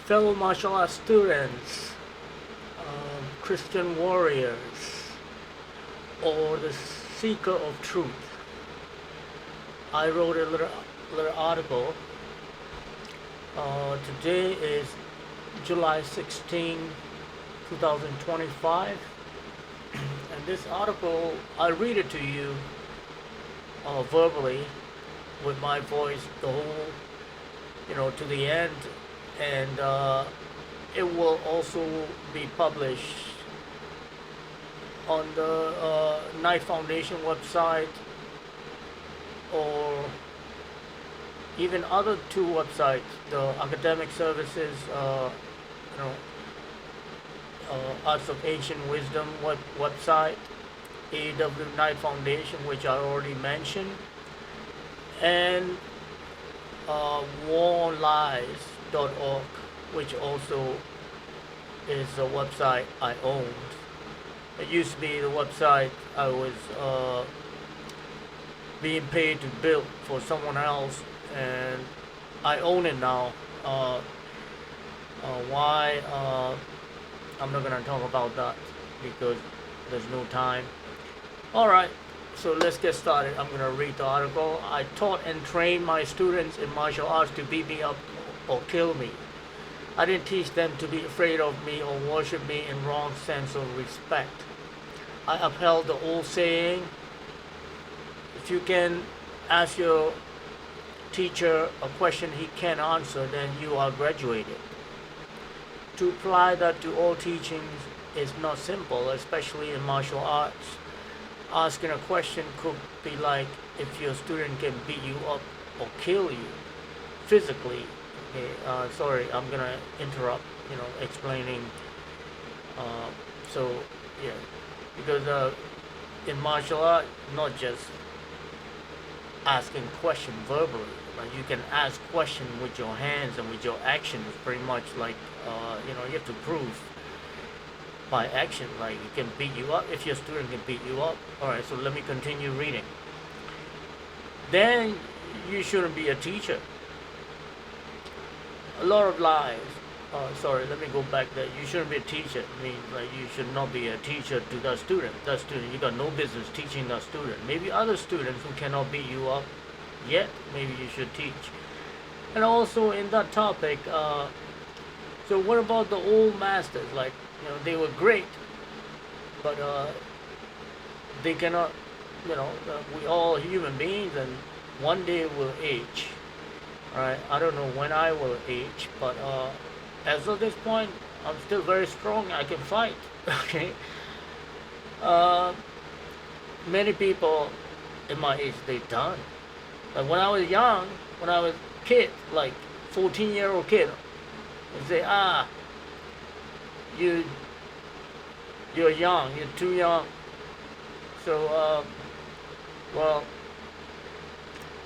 fellow martial arts students, Christian warriors, or the seeker of truth. I wrote a little article. Today is July 16, 2025, and this article, I'll read it to you verbally with my voice, the whole, to the end, and it will also be published on the Knight Foundation website, or even other two websites, the Academic Services, Arts of Ancient Wisdom website, A.W. Knight Foundation, which I already mentioned, and lowlifes.org, which also is a website I owned. It used to be the website I was being paid to build for someone else, and I own it now. Why? I'm not gonna talk about that because there's no time. Alright, so let's get started. I'm gonna read the article. I taught and trained my students in martial arts to beat me up or kill me. I didn't teach them to be afraid of me or worship me in wrong sense of respect. I upheld the old saying, if you can ask your teacher a question he can't answer, then you are graduated. To apply that to all teachings is not simple, especially in martial arts. Asking a question could be like if your student can beat you up or kill you physically. Okay, sorry, I'm gonna interrupt, explaining. Because in martial art, not just asking question verbally, but you can ask question with your hands and with your actions, pretty much like, you have to prove by action, like you can beat you up, if your student can beat you up. Alright, so let me continue reading. Then you shouldn't be a teacher. A lot of lies. Let me go back there. You shouldn't be a teacher. It means like you should not be a teacher to that student. That student, you got no business teaching that student. Maybe other students who cannot beat you up yet, maybe you should teach. And also in that topic, so what about the old masters? Like, they were great, but they cannot, we all human beings, and one day will age. Alright, I don't know when I will age, but as of this point, I'm still very strong. I can fight. Okay. Many people in my age, they done. But when I was young, when I was a kid, like 14-year-old kid, they say, you're young, you're too young. So,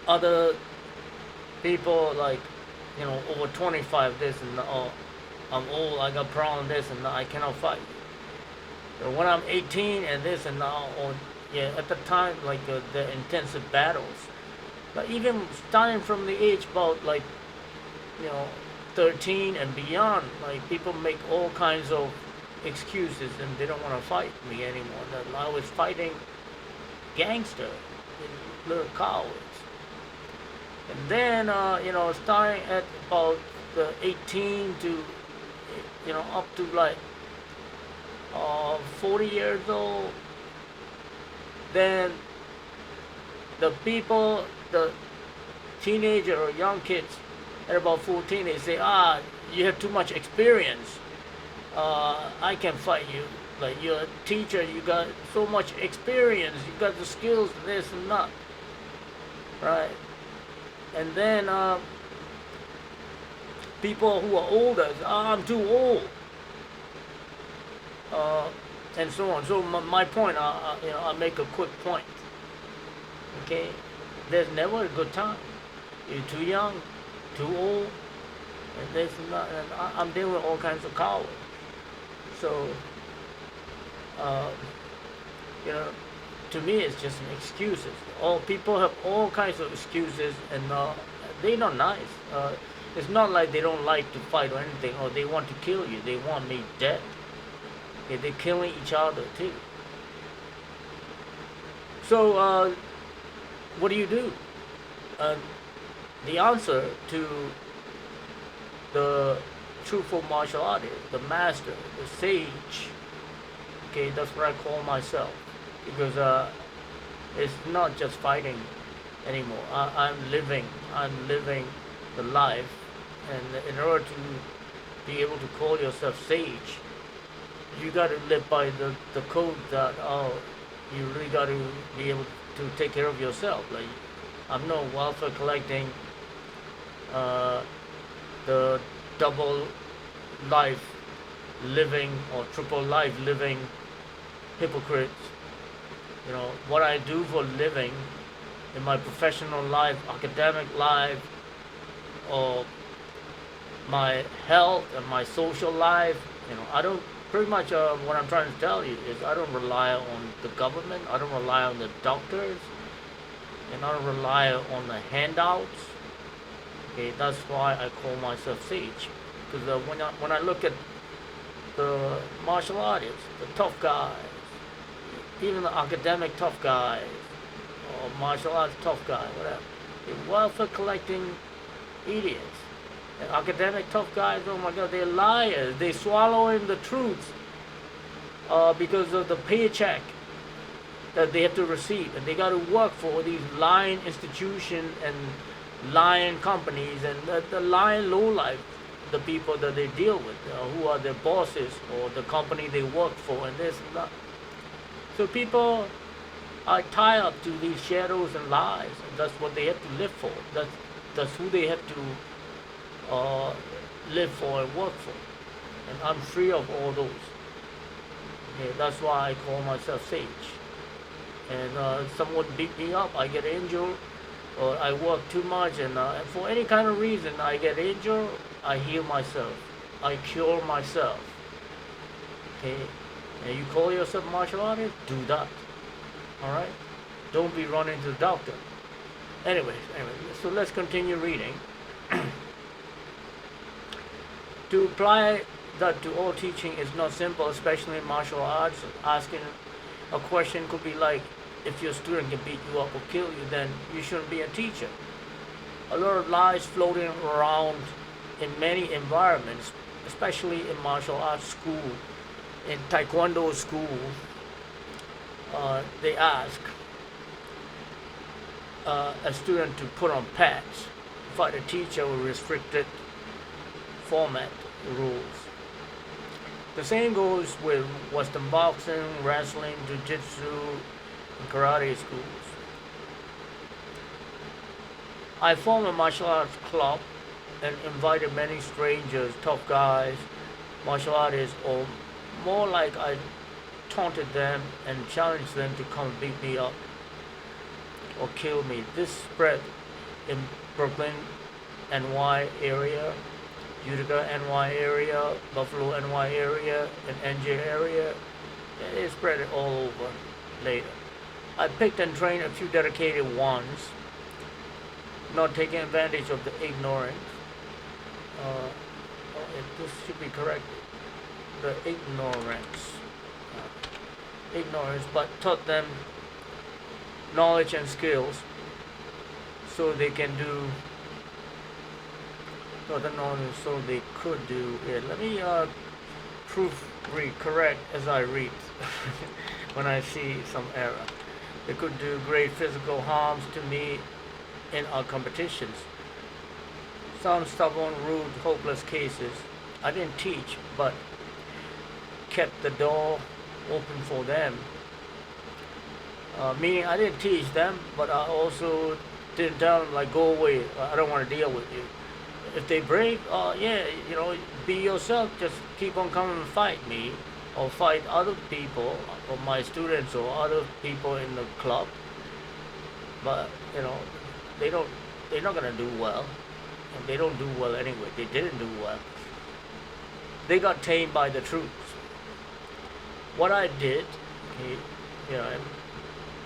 other people like, over 25, this and that, I'm old, I got problem, this and that, I cannot fight. So when I'm 18 and this and that, at the time, like the intensive battles. But even starting from the age about 13 and beyond, like people make all kinds of excuses and they don't want to fight me anymore. That I was fighting gangster, little cowards. And then, starting at about the 18 to, up to like 40 years old, then the people, the teenager or young kids at about 14, they say, you have too much experience. I can fight you. Like, you're a teacher, you got so much experience, you got the skills, this and that. Right? And then people who are older, I'm too old. And so on. So my point, I'll make a quick point. Okay? There's never a good time. You're too young, too old, and this and that. And I'm dealing with all kinds of cowards. So, to me, it's just an excuses. All people have all kinds of excuses, and they're not nice. It's not like they don't like to fight or anything, or they want to kill you. They want me dead. Okay, they're killing each other too. So, what do you do? Uh, the answer to the truthful martial artist, the master, the sage, okay, that's what I call myself. Because it's not just fighting anymore. I'm living the life. And in order to be able to call yourself sage, you got to live by the code that, you really got to be able to take care of yourself. Like, I'm no welfare collecting, the double life living or triple life living hypocrites. You know, what I do for living in my professional life, academic life, or my health and my social life, I don't, pretty much what I'm trying to tell you is I don't rely on the government, I don't rely on the doctors, and I don't rely on the handouts. Okay, that's why I call myself sage. Because when I look at the martial artists, the tough guys, even the academic tough guys, or martial arts tough guys, whatever, they're welfare collecting idiots. And academic tough guys, oh my God, they're liars. They swallowing the truth because of the paycheck that they have to receive, and they got to work for these lying institutions and lying companies and the lying lowlife, the people that they deal with, who are their bosses or the company they work for, and this and that. So people are tied up to these shadows and lies, and that's what they have to live for. That's who they have to live for and work for. And I'm free of all those. Okay, that's why I call myself sage. And someone beat me up, I get injured, or I work too much, and for any kind of reason I get injured, I heal myself. I cure myself. Okay? And you call yourself martial artist? Do that. Alright? Don't be running to the doctor. Anyway, so let's continue reading. To apply that to all teaching is not simple, especially in martial arts. Asking a question could be like, if your student can beat you up or kill you, then you shouldn't be a teacher. A lot of lies floating around in many environments, especially in martial arts school, in taekwondo school. They ask a student to put on pads, fight a teacher with restricted format rules. The same goes with Western boxing, wrestling, jiu-jitsu, and karate schools. I formed a martial arts club and invited many strangers, tough guys, martial artists, or more like I taunted them and challenged them to come beat me up or kill me. This spread in Brooklyn, NY area, Utica, NY area, Buffalo, NY area, and NJ area. It spread it all over later. I picked and trained a few dedicated ones, not taking advantage of the ignorant. This should be correct. The ignorance, but taught them knowledge and skills so they can do. The knowledge so they could do it. Let me proofread correct as I read when I see some error. They could do great physical harms to me in our competitions. Some stubborn, rude, hopeless cases. I didn't teach, but kept the door open for them. Meaning I didn't teach them, but I also didn't tell them, like, go away, I don't want to deal with you. If they break, be yourself, just keep on coming and fight me, or fight other people, or my students, or other people in the club. But, they're not gonna do well. And they don't do well anyway. They didn't do well. They got tamed by the truth. What I did,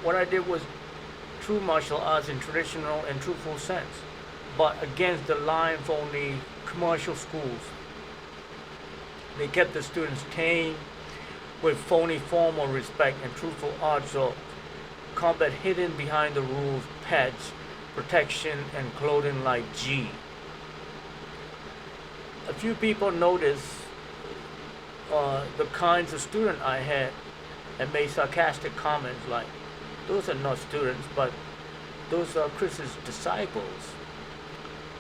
what I did was true martial arts in traditional and truthful sense. but against the lines-only commercial schools. They kept the students tame with phony formal respect and truthful arts of combat hidden behind the rules, pets, protection, and clothing like G. A few people noticed the kinds of student I had and made sarcastic comments like, those are not students, but those are Christ's disciples.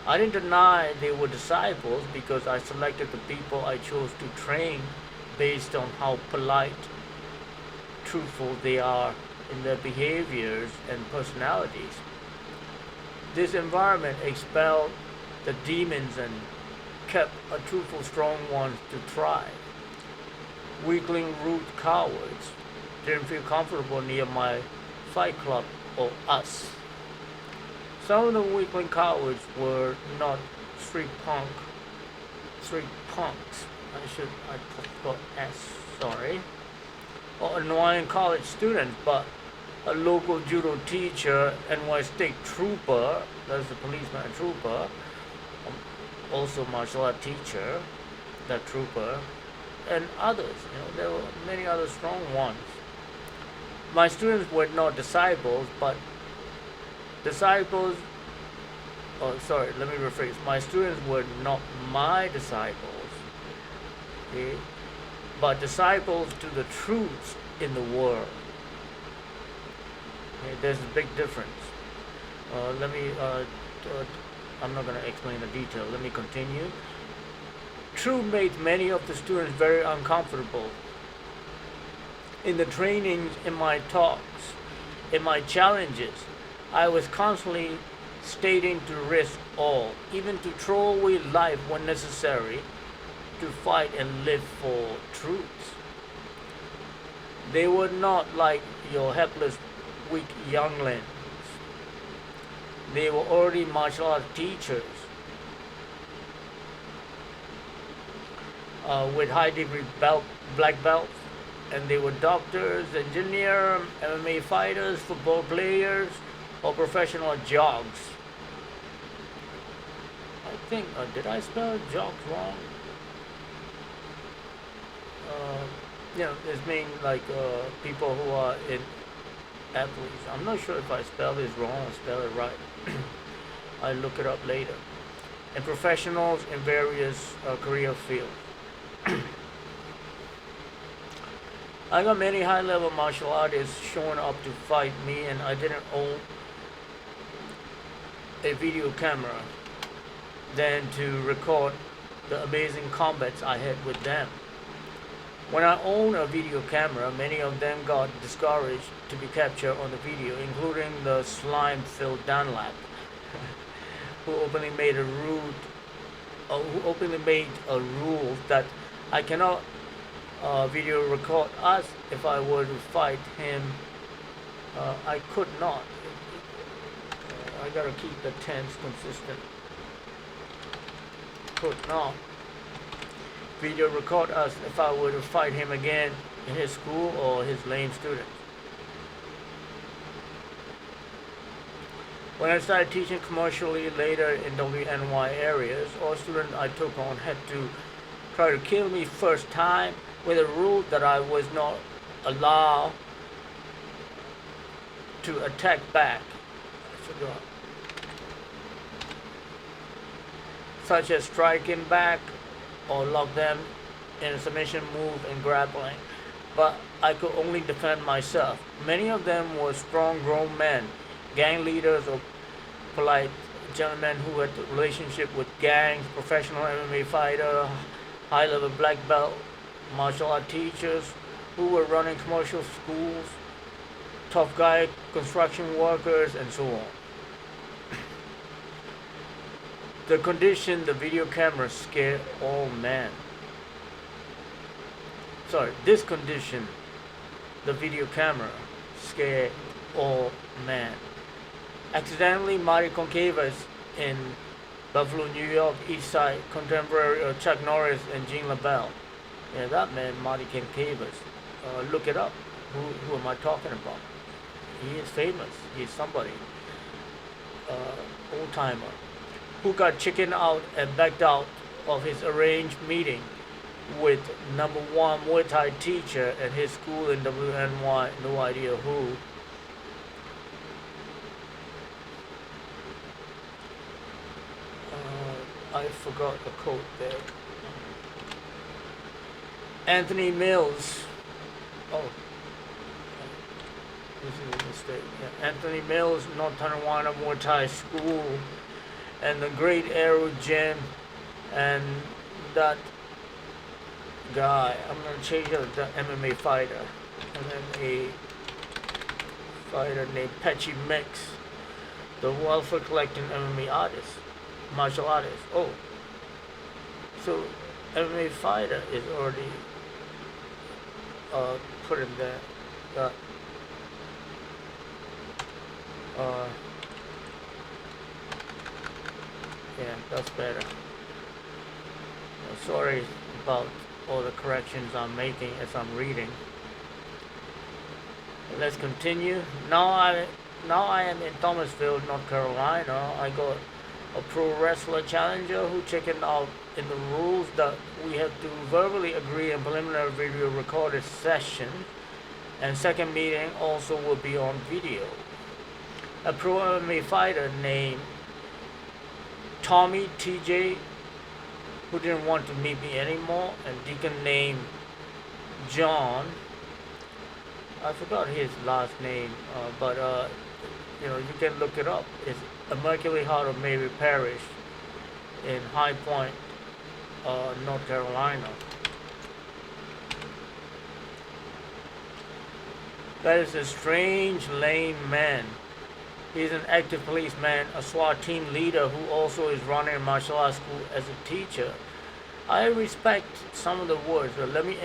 I didn't deny they were disciples because I selected the people I chose to train based on how polite, truthful they are in their behaviors and personalities. This environment expelled the demons and kept a truthful strong ones to thrive. Weakling, rude cowards didn't feel comfortable near my fight club or us. Some of the weakling cowards were not street punks. I put S, sorry. Or annoying college students, but a local judo teacher, NY State trooper, that's the policeman trooper, also martial art teacher, that trooper, and others. There were many other strong ones. My students were not disciples, but disciples. Oh, sorry. Let me rephrase. My students were not my disciples, okay, but disciples to the truths in the world. Okay, there's a big difference. I'm not going to explain the detail. Let me continue. Truth made many of the students very uncomfortable. In the trainings, in my talks, in my challenges, I was constantly stating to risk all, even to throw away life when necessary, to fight and live for truths. They were not like your helpless, weak younglings. They were already martial art teachers with high degree black belts, and they were doctors, engineers, MMA fighters, football players, or professional jogs. I think, did I spell jogs wrong? This means like people who are in athletes. I'm not sure if I spell this wrong or spell it right. I'll look it up later. And professionals in various career fields. I got many high-level martial artists showing up to fight me, and I didn't own a video camera then to record the amazing combats I had with them. When I owned a video camera, many of them got discouraged to be captured on the video, including the slime-filled Dunlap, who openly made a rule that I cannot video record us if I were to fight him. I could not. I gotta keep the tense consistent. Could not video record us if I were to fight him again in his school or his lame students. When I started teaching commercially later in WNY areas, all students I took on had to try to kill me first time with a rule that I was not allowed to attack back. I forgot. Such as striking back or lock them in a submission move and grappling. But I could only defend myself. Many of them were strong grown men, gang leaders or polite gentlemen who had a relationship with gangs, professional MMA fighter, high-level black belt, martial art teachers who were running commercial schools, tough guy construction workers, and so on. The condition the video camera scared all men. This condition the video camera scared all men. Accidentally, Marty Concavas in Buffalo, New York, East Side, contemporary of Chuck Norris and Gene LaBelle. Yeah, that man, Marty Concavas. Look it up. Who am I talking about? He is famous. He's somebody. Old timer. who got chickened out and backed out of his arranged meeting with number one Muay Thai teacher at his school in WNY, no idea who. I forgot the quote there. Anthony Mills. Oh, this is a mistake. Yeah. Anthony Mills, North Tonawanda Muay Thai School, and the Great Arrow Gym, and that guy. I'm gonna change it to MMA fighter, and then a fighter named Pechi Mix, the welfare collecting MMA artist, martial artist. Oh, so MMA fighter is already put in there. Yeah, that's better. Sorry about all the corrections I'm making as I'm reading. Let's continue. Now I am in Thomasville, North Carolina. I got a pro wrestler challenger who chickened out in the rules that we have to verbally agree in preliminary video recorded session, and second meeting also will be on video. A pro MMA fighter named Tommy TJ, who didn't want to meet me anymore, and deacon named John. I forgot his last name, but you can look it up. It's Immaculate Heart of Mary Parish in High Point, North Carolina. That is a strange, lame man. He's an active policeman, a SWAT team leader who also is running a martial arts school as a teacher. I respect some of the words, but let me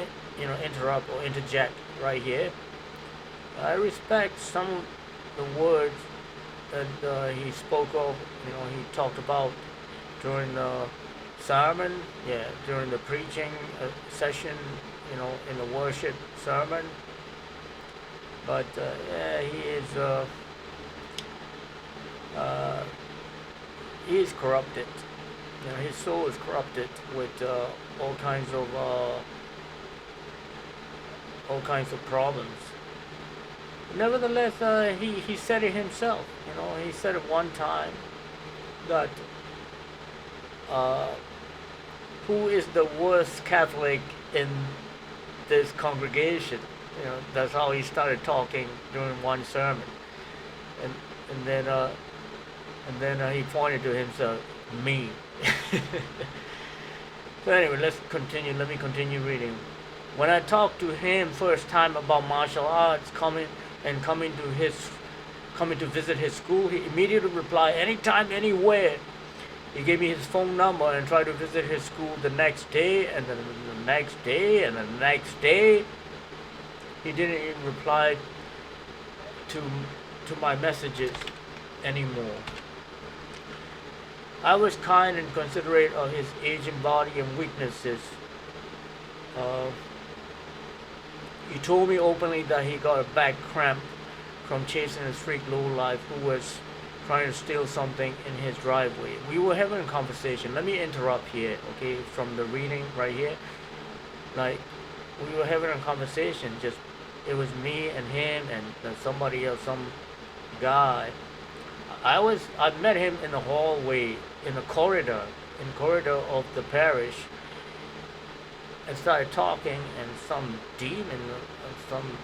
interrupt or interject right here. I respect some of the words that he spoke of, he talked about during the sermon, during the preaching session, in the worship sermon. But he is corrupted. His soul is corrupted with all kinds of problems. Nevertheless, he said it himself. He said it one time that who is the worst Catholic in this congregation? That's how he started talking during one sermon, and then he pointed to himself, me. So anyway, let's continue. Let me continue reading. When I talked to him first time about martial arts, coming to visit his school, he immediately replied, anytime, anywhere. He gave me his phone number and tried to visit his school the next day, and then the next day, and the next day. He didn't even reply to my messages anymore. I was kind and considerate of his aging body and weaknesses. He told me openly that he got a back cramp from chasing a street lowlife who was trying to steal something in his driveway. We were having a conversation. Let me interrupt here, okay, from the reading right here. Like, we were having a conversation, it was me and him and somebody else, some guy. I met him in the hallway, in the corridor of the parish, and started talking, and some demon, some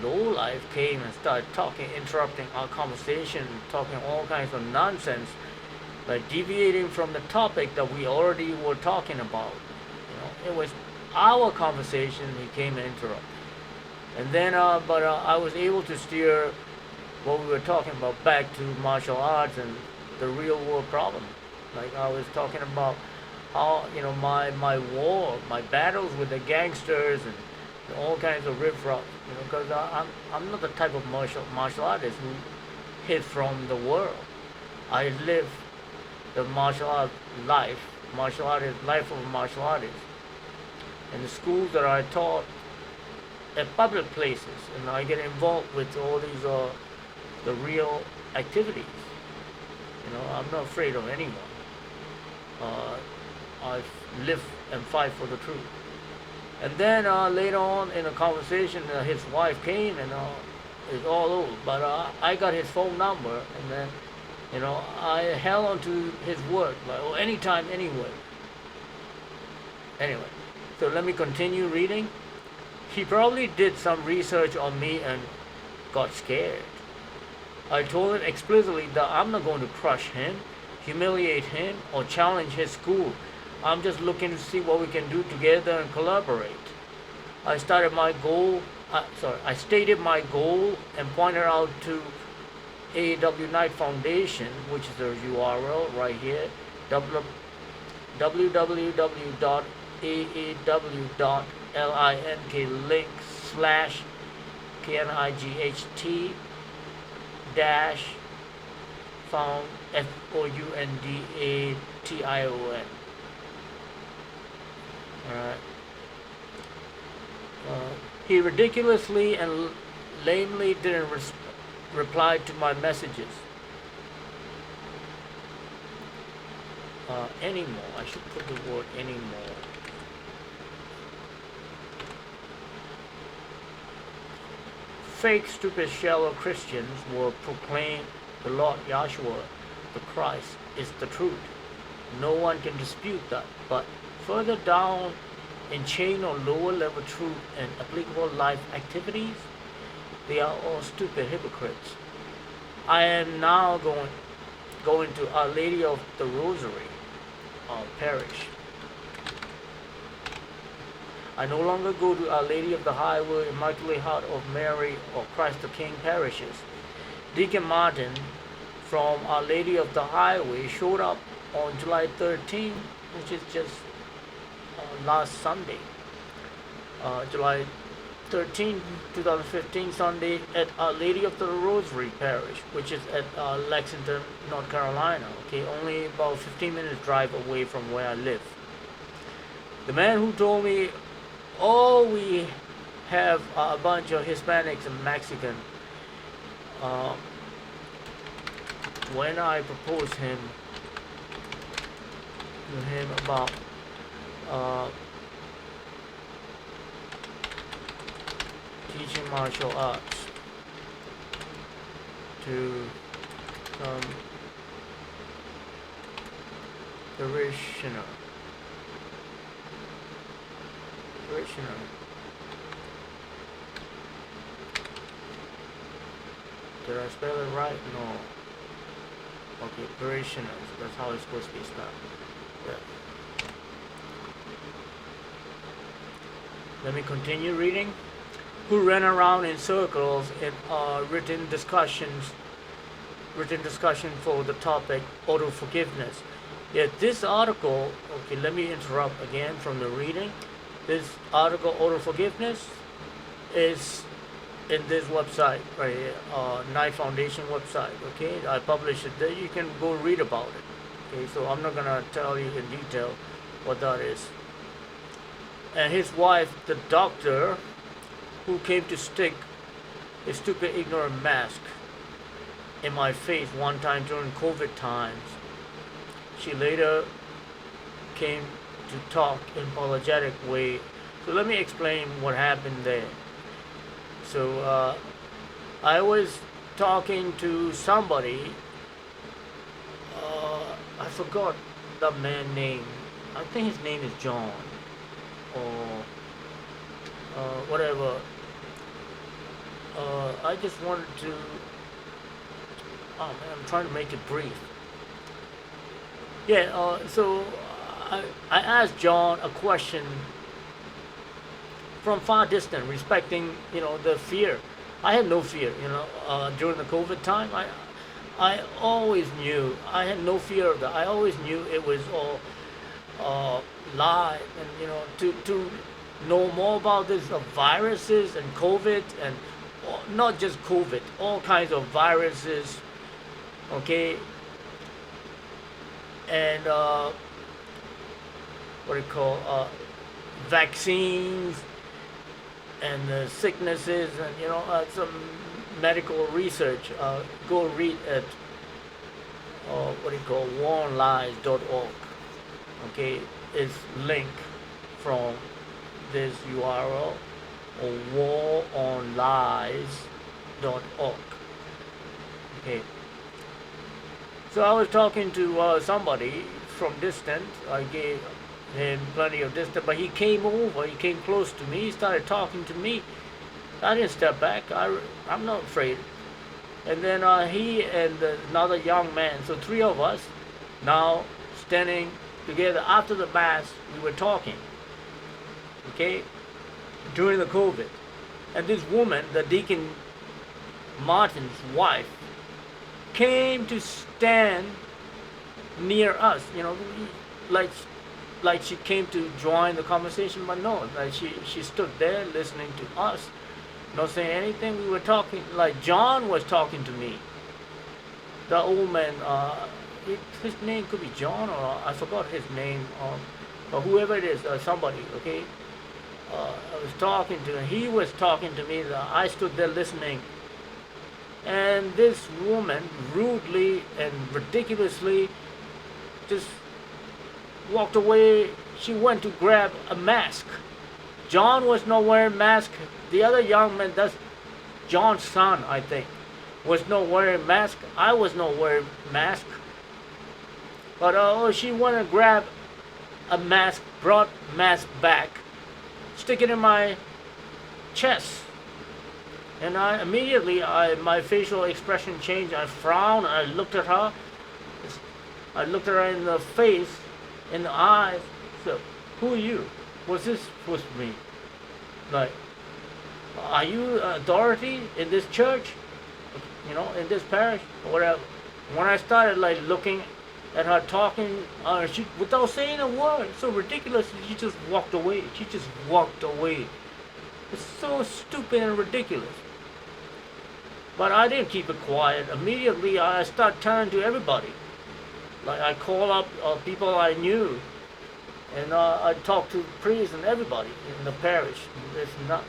lowlife came and started talking, interrupting our conversation, talking all kinds of nonsense, like deviating from the topic that we already were talking about. It was our conversation, he came and interrupted. And then, I was able to steer what we were talking about back to martial arts and the real world problem. Like I was talking about how, my war, my battles with the gangsters and all kinds of riffraff, because I'm not the type of martial artist who hid from the world. I live the martial art life, life of a martial artist. And the schools that I taught at public places, and I get involved with all these the real activities. I'm not afraid of anyone. I live and fight for the truth. And then later on in the conversation, his wife came and it's all over. But I got his phone number, and then I held on to his word, like, oh, anytime, anywhere. Anyway, so let me continue reading. He probably did some research on me and got scared. I told him explicitly that I'm not going to crush him, humiliate him, or challenge his school. I'm just looking to see what we can do together and collaborate. I stated my goal and pointed out to AAW Knight Foundation, which is the URL right here, www.aawlinklink/KNIGHT dash found FOUNDATION. Alright. He ridiculously and lamely didn't reply to my messages anymore. I should put the word anymore. Fake, stupid, shallow Christians will proclaim the Lord Yashua the Christ is the truth. No one can dispute that. But further down in chain or lower level truth and applicable life activities, they are all stupid hypocrites. I am now going to Our Lady of the Rosary Parish. I no longer go to Our Lady of the Highway, Immaculate Heart of Mary, or Christ the King parishes. Deacon Martin from Our Lady of the Highway showed up on July 13th, which is just last Sunday, July 13, 2015, Sunday, at Our Lady of the Rosary Parish, which is at Lexington, North Carolina, okay, only about 15 minutes drive away from where I live. The man who told me, oh, we have a bunch of Hispanics and Mexicans, when I proposed to him about teaching martial arts to some parishioner. Did I spell it right? No. Okay, parishioners. That's how it's supposed to be spelled. Yeah. Let me continue reading. Who ran around in circles in written discussion for the topic auto forgiveness. Yet this article, okay, let me interrupt again from the reading. This article, auto forgiveness, is in this website right here, Knight Foundation website. Okay, I published it there. You can go read about it. Okay, so I'm not gonna tell you in detail what that is. And his wife, the doctor, who came to stick a stupid, ignorant mask in my face one time during COVID times. She later came to talk in apologetic way. So let me explain what happened there. So I was talking to somebody. I forgot the man's name. I think his name is John, or whatever. I just wanted to. Oh man, I'm trying to make it brief. Yeah. So I asked John a question from far distance, respecting the fear. I had no fear. During the COVID time, I always knew I had no fear of that. I always knew it was all lie, and to know more about this viruses and COVID, and not just COVID, all kinds of viruses, okay, and what do you call vaccines and sicknesses, and some medical research. Go read at warnlies.org. okay, is linked from this URL or waronlies.org. Okay. So I was talking to somebody from distance. I gave him plenty of distance, but he came over. He came close to me. He started talking to me. I didn't step back. I'm not afraid. And then he and another young man, so three of us, now standing together after the Mass, we were talking, okay, during the COVID. And this woman, the Deacon Martin's wife, came to stand near us, like she came to join the conversation, but no, like she stood there listening to us, not saying anything. We were talking, like John was talking to me. The old man, his name could be John, or I forgot his name, but whoever it is, somebody, okay? I was talking to him. He was talking to me. I stood there listening. And this woman rudely and ridiculously just walked away. She went to grab a mask. John was not wearing a mask. The other young man, that's John's son, I think, was not wearing a mask. I was not wearing a mask. But she went and grabbed a mask, brought mask back, stick it in my chest. And my facial expression changed. I frowned. I looked at her. I looked at her in the face, in the eyes. So, who are you? What's this supposed to mean? Like, are you authority in this church? In this parish? Or whatever. When I started looking at her talking, she, without saying a word, so ridiculous, she just walked away. She just walked away. It's so stupid and ridiculous. But I didn't keep it quiet. Immediately, I started telling to everybody. Like, I call up people I knew, and I talked to priests and everybody in the parish. It's not,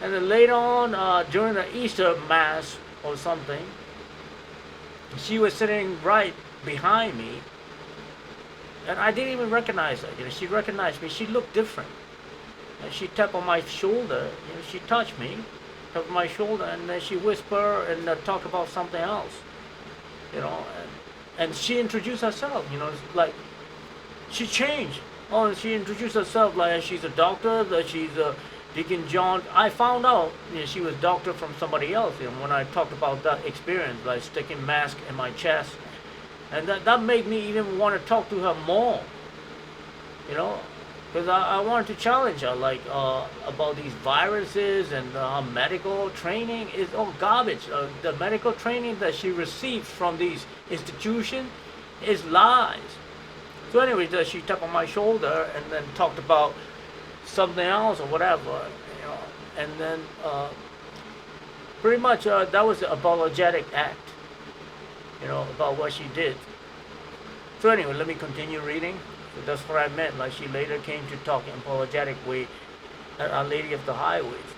And then later on, during the Easter Mass or something, she was sitting right behind me, and I didn't even recognize her. She recognized me. She looked different. And she tapped on my shoulder. She touched me, tapped on my shoulder, and then she whispered and talked about something else. And she introduced herself. Like she changed. Oh, she introduced herself like she's a doctor, that she's a Deacon John. I found out she was doctor from somebody else. When I talked about that experience, like sticking mask in my chest, and that made me even want to talk to her more. Because I wanted to challenge her, like about these viruses and medical training is all garbage. The medical training that she received from these institutions is lies. So anyway, she tapped on my shoulder and then talked about something else or whatever, and then pretty much that was the apologetic act, about what she did. So anyway, let me continue reading. So that's what I meant. Like she later came to talk in apologetic way at Our Lady of the Highways.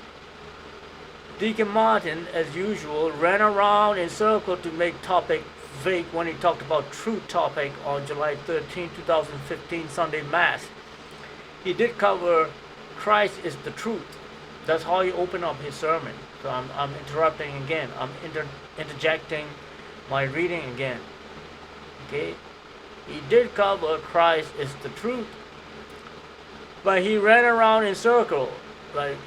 Deacon Martin, as usual, ran around in circles to make topic vague when he talked about true topic on July 13, 2015 Sunday Mass. He did cover Christ is the truth. That's how he opened up his sermon. So I'm interrupting again. I'm interjecting my reading again. Okay? He did cover Christ is the truth, but he ran around in circles, like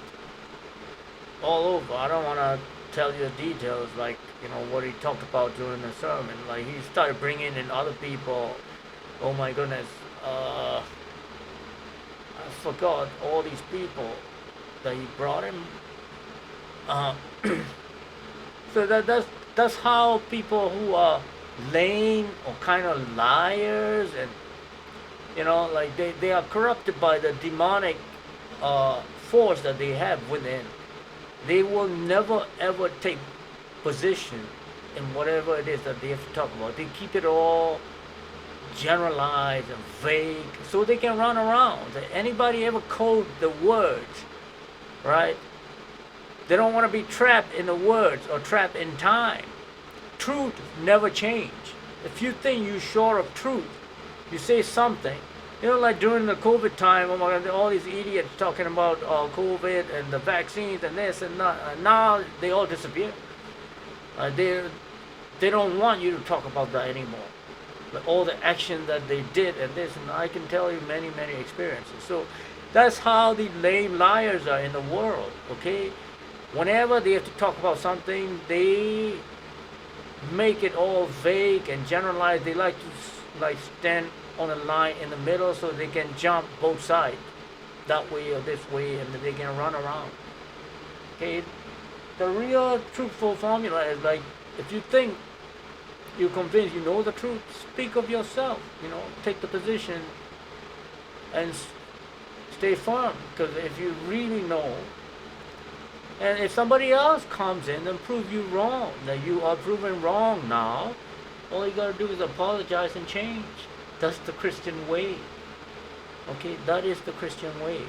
all over. I don't want to tell you the details, like what he talked about during the sermon. Like he started bringing in other people. Oh my goodness, I forgot all these people that he brought in. So that's how people who are lame or kind of liars, and like they are corrupted by the demonic force that they have within. They will never ever take position in whatever it is that they have to talk about. They keep it all generalized and vague so they can run around. Anybody ever code the words, right? They don't want to be trapped in the words or trapped in time. Truth never change. If you think you're sure of truth, You say something. You know, like during the COVID time, oh my God, all these idiots talking about COVID and the vaccines and this and that. Now they all disappear. They don't want you to talk about that anymore. But all the action that they did and this, and I can tell you many, many experiences. So that's how the lame liars are in the world, okay? Whenever they have to talk about something, they make it all vague and generalized. They like to like stand on a line in the middle so they can jump both sides, that way or this way, and they can run around. Okay, the real truthful formula is like, if you think you're convinced you know the truth, speak of yourself. You know, take the position and stay firm. Because if you really know, and if somebody else comes in and prove you wrong, that you are proven wrong now, all you gotta do is apologize and change. That's the Christian way. Okay, that is the Christian way.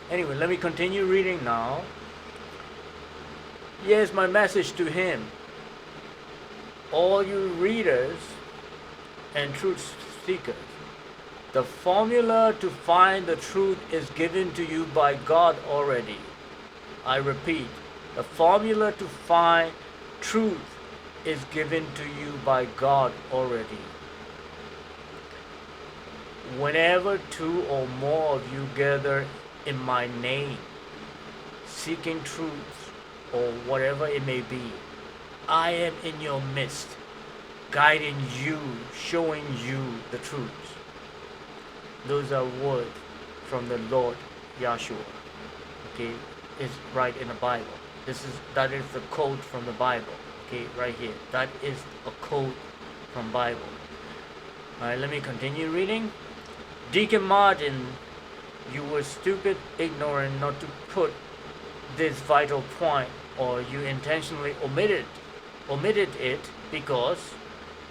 Anyway, let me continue reading now. Here's my message to him. All you readers and truth seekers, the formula to find the truth is given to you by God already. I repeat, the formula to find truth is given to you by God already. Whenever two or more of you gather in my name, seeking truth or whatever it may be, I am in your midst, guiding you, showing you the truth. Those are words from the Lord Yashua. Okay, it's right in the Bible. That is the quote from the Bible. Okay, right here. That is a quote from Bible. Alright, let me continue reading. Deacon Martin, you were stupid, ignorant not to put this vital point, or you intentionally omitted it because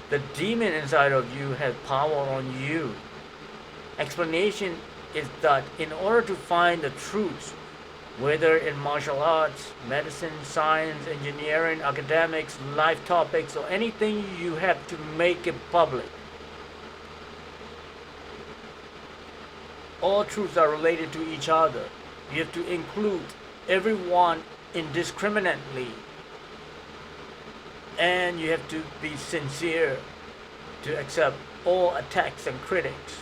the demon inside of you has power on you. Explanation is that in order to find the truth, whether in martial arts, medicine, science, engineering, academics, life topics, or anything, you have to make it public. All truths are related to each other. You have to include everyone indiscriminately. And you have to be sincere to accept all attacks and critics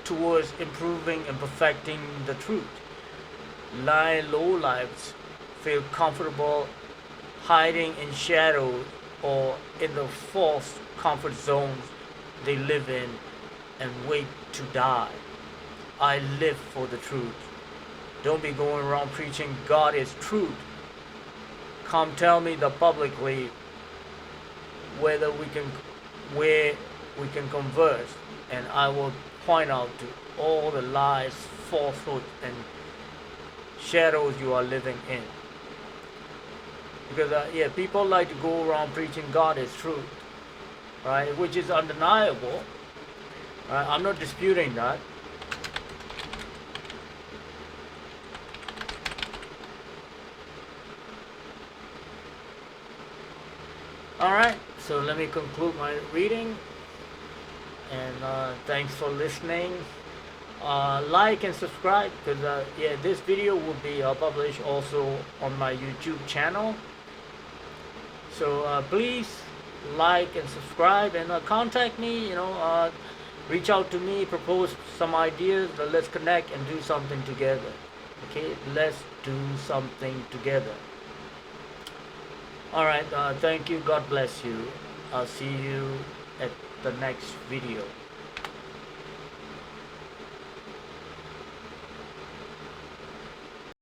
towards improving and perfecting the truth. Lowlifes feel comfortable hiding in shadows or in the false comfort zones they live in and wait to die. I live for the truth. Don't be going around preaching God is truth. Come tell me that publicly where we can converse, and I will point out to all the lies, falsehoods, and shadows you are living in. Because people like to go around preaching God is truth, right? Which is undeniable. Right? I'm not disputing that. Alright, so let me conclude my reading, and thanks for listening. Like and subscribe, because this video will be published also on my YouTube channel. So please like and subscribe, and contact me, reach out to me, propose some ideas, let's connect and do something together. Okay, let's do something together. Alright, thank you, God bless you. I'll see you at the next video.